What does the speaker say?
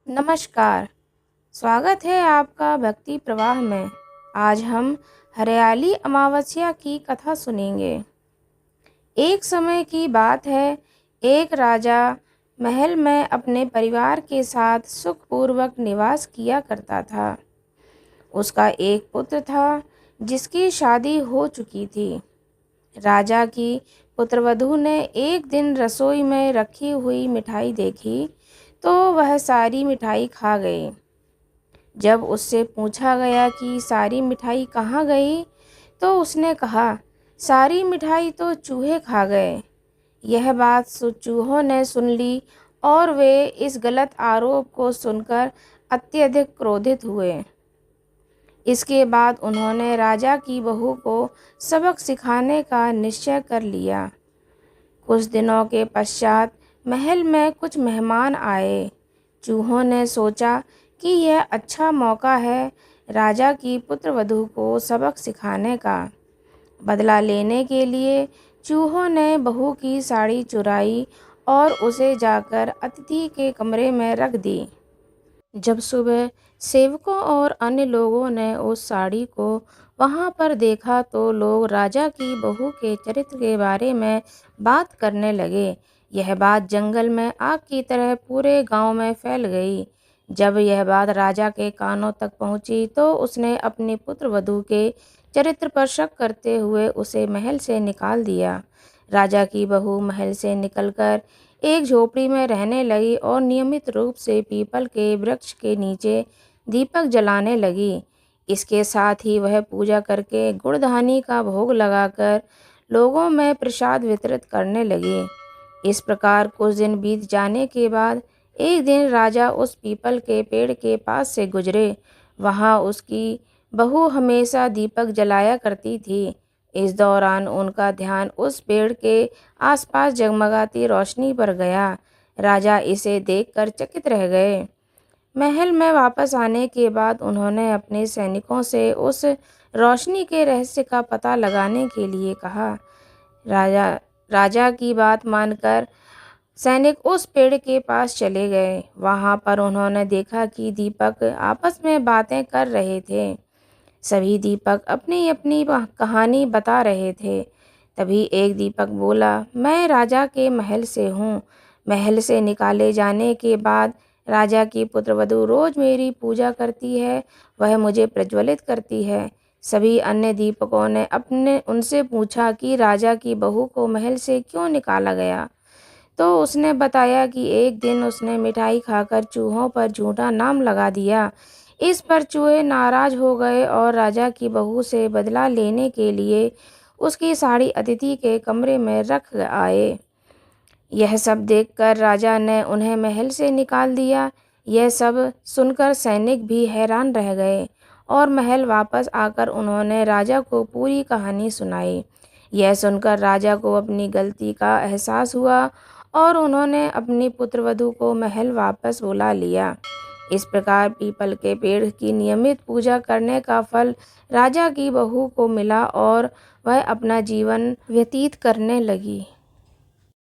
नमस्कार, स्वागत है आपका भक्ति प्रवाह में। आज हम हरियाली अमावस्या की कथा सुनेंगे। एक समय की बात है, एक राजा महल में अपने परिवार के साथ सुखपूर्वक निवास किया करता था। उसका एक पुत्र था जिसकी शादी हो चुकी थी। राजा की पुत्रवधू ने एक दिन रसोई में रखी हुई मिठाई देखी तो वह सारी मिठाई खा गई। जब उससे पूछा गया कि सारी मिठाई कहाँ गई, तो उसने कहा, सारी मिठाई तो चूहे खा गए। यह बात चूहों ने सुन ली और वे इस गलत आरोप को सुनकर अत्यधिक क्रोधित हुए। इसके बाद उन्होंने राजा की बहू को सबक सिखाने का निश्चय कर लिया। कुछ दिनों के पश्चात महल में कुछ मेहमान आए। चूहों ने सोचा कि यह अच्छा मौका है राजा की पुत्रवधू को सबक सिखाने का। बदला लेने के लिए चूहों ने बहू की साड़ी चुराई और उसे जाकर अतिथि के कमरे में रख दी। जब सुबह सेवकों और अन्य लोगों ने उस साड़ी को वहां पर देखा तो लोग राजा की बहू के चरित्र के बारे में बात करने लगे। यह बात जंगल में आग की तरह पूरे गांव में फैल गई। जब यह बात राजा के कानों तक पहुंची तो उसने अपनी पुत्रवधू के चरित्र पर शक करते हुए उसे महल से निकाल दिया। राजा की बहू महल से निकलकर एक झोपड़ी में रहने लगी और नियमित रूप से पीपल के वृक्ष के नीचे दीपक जलाने लगी। इसके साथ ही वह पूजा करके गुड़धानी का भोग लगाकर लोगों में प्रसाद वितरित करने लगी। इस प्रकार कुछ दिन बीत जाने के बाद एक दिन राजा उस पीपल के पेड़ के पास से गुजरे। वहाँ उसकी बहू हमेशा दीपक जलाया करती थी। इस दौरान उनका ध्यान उस पेड़ के आसपास जगमगाती रोशनी पर गया। राजा इसे देखकर चकित रह गए। महल में वापस आने के बाद उन्होंने अपने सैनिकों से उस रोशनी के रहस्य का पता लगाने के लिए कहा। राजा की बात मानकर सैनिक उस पेड़ के पास चले गए। वहां पर उन्होंने देखा कि दीपक आपस में बातें कर रहे थे। सभी दीपक अपनी अपनी कहानी बता रहे थे। तभी एक दीपक बोला, मैं राजा के महल से हूँ। महल से निकाले जाने के बाद राजा की पुत्रवधू रोज मेरी पूजा करती है, वह मुझे प्रज्वलित करती है। सभी अन्य दीपकों ने उनसे पूछा कि राजा की बहू को महल से क्यों निकाला गया। तो उसने बताया कि एक दिन उसने मिठाई खाकर चूहों पर झूठा नाम लगा दिया। इस पर चूहे नाराज हो गए और राजा की बहू से बदला लेने के लिए उसकी साड़ी अतिथि के कमरे में रख आए। यह सब देखकर राजा ने उन्हें महल से निकाल दिया। यह सब सुनकर सैनिक भी हैरान रह गए और महल वापस आकर उन्होंने राजा को पूरी कहानी सुनाई। यह सुनकर राजा को अपनी गलती का एहसास हुआ और उन्होंने अपनी पुत्रवधू को महल वापस बुला लिया। इस प्रकार पीपल के पेड़ की नियमित पूजा करने का फल राजा की बहू को मिला और वह अपना जीवन व्यतीत करने लगी।